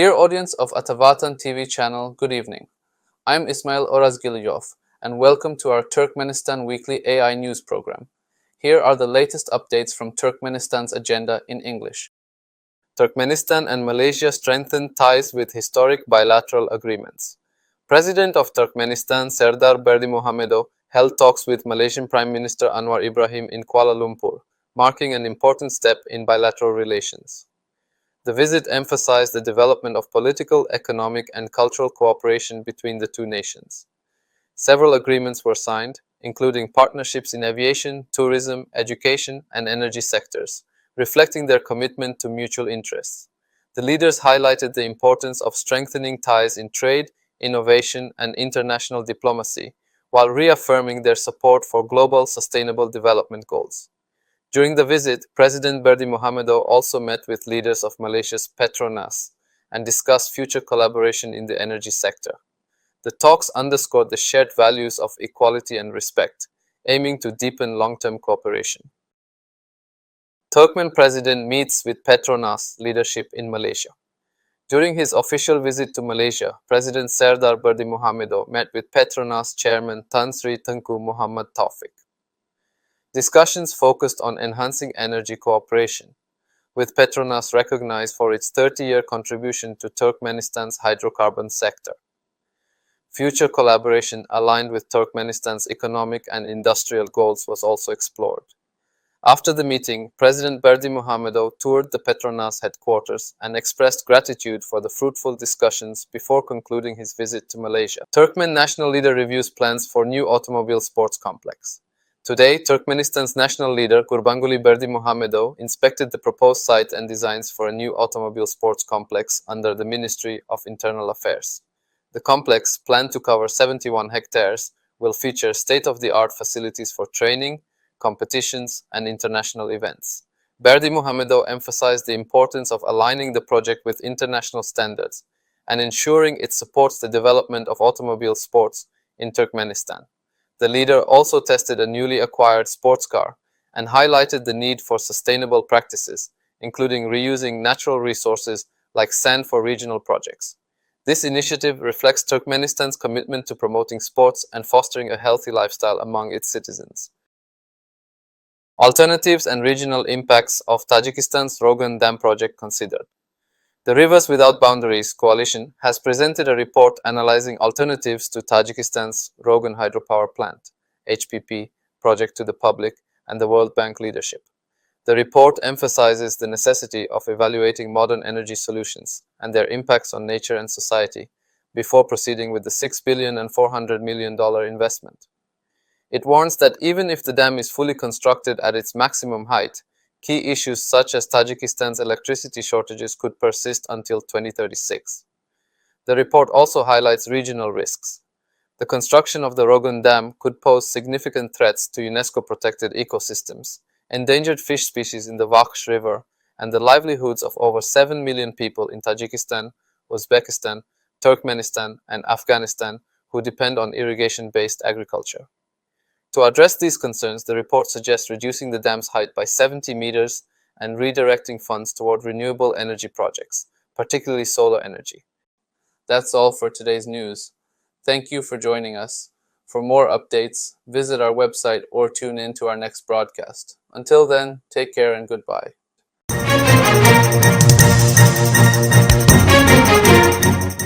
Dear audience of Atavatan TV channel, good evening. I'm Drdowranorazgylyjow and welcome to our Turkmenistan weekly AI news program. Here are the latest updates from Turkmenistan's agenda in English. Turkmenistan and Malaysia strengthen ties with historic bilateral agreements. President of Turkmenistan Serdar Berdimuhamedow held talks with Malaysian Prime Minister Anwar Ibrahim in Kuala Lumpur, marking an important step in bilateral relations. The visit emphasized the development of political, economic, and cultural cooperation between the two nations. Several agreements were signed, including partnerships in aviation, tourism, education, and energy sectors, reflecting their commitment to mutual interests. The leaders highlighted the importance of strengthening ties in trade, innovation, and international diplomacy, while reaffirming their support for global sustainable development goals. During the visit, President Berdimuhamedow also met with leaders of Malaysia's PETRONAS and discussed future collaboration in the energy sector. The talks underscored the shared values of equality and respect, aiming to deepen long-term cooperation. Turkmen President meets with PETRONAS leadership in Malaysia. During his official visit to Malaysia, President Serdar Berdimuhamedow met with PETRONAS Chairman Tan Sri Tengku Muhammad Taufik. Discussions focused on enhancing energy cooperation, with PETRONAS recognized for its 30-year contribution to Turkmenistan's hydrocarbon sector. Future collaboration aligned with Turkmenistan's economic and industrial goals was also explored. After the meeting, President Berdimuhamedow toured the PETRONAS headquarters and expressed gratitude for the fruitful discussions before concluding his visit to Malaysia. Turkmen national leader reviews plans for new automobile sports complex. Today, Turkmenistan's national leader, Gurbanguly Berdimuhamedow, inspected the proposed site and designs for a new automobile sports complex under the Ministry of Internal Affairs. The complex, planned to cover 71 hectares, will feature state-of-the-art facilities for training, competitions, and international events. Berdimuhamedow emphasized the importance of aligning the project with international standards and ensuring it supports the development of automobile sports in Turkmenistan. The leader also tested a newly acquired sports car and highlighted the need for sustainable practices, including reusing natural resources like sand for regional projects. This initiative reflects Turkmenistan's commitment to promoting sports and fostering a healthy lifestyle among its citizens. Alternatives and regional impacts of Tajikistan's Rogun Dam project considered. The Rivers Without Boundaries Coalition has presented a report analyzing alternatives to Tajikistan's Rogun hydropower plant (HPP) project to the public and the World Bank leadership. The report emphasizes the necessity of evaluating modern energy solutions and their impacts on nature and society before proceeding with the $6 billion and $400 million investment. It warns that even if the dam is fully constructed at its maximum height, key issues such as Tajikistan's electricity shortages could persist until 2036. The report also highlights regional risks. The construction of the Rogun Dam could pose significant threats to UNESCO-protected ecosystems, endangered fish species in the Vaksh River, and the livelihoods of over 7 million people in Tajikistan, Uzbekistan, Turkmenistan, and Afghanistan who depend on irrigation-based agriculture. To address these concerns, the report suggests reducing the dam's height by 70 meters and redirecting funds toward renewable energy projects, particularly solar energy. That's all for today's news. Thank you for joining us. For more updates, visit our website or tune in to our next broadcast. Until then, take care and goodbye.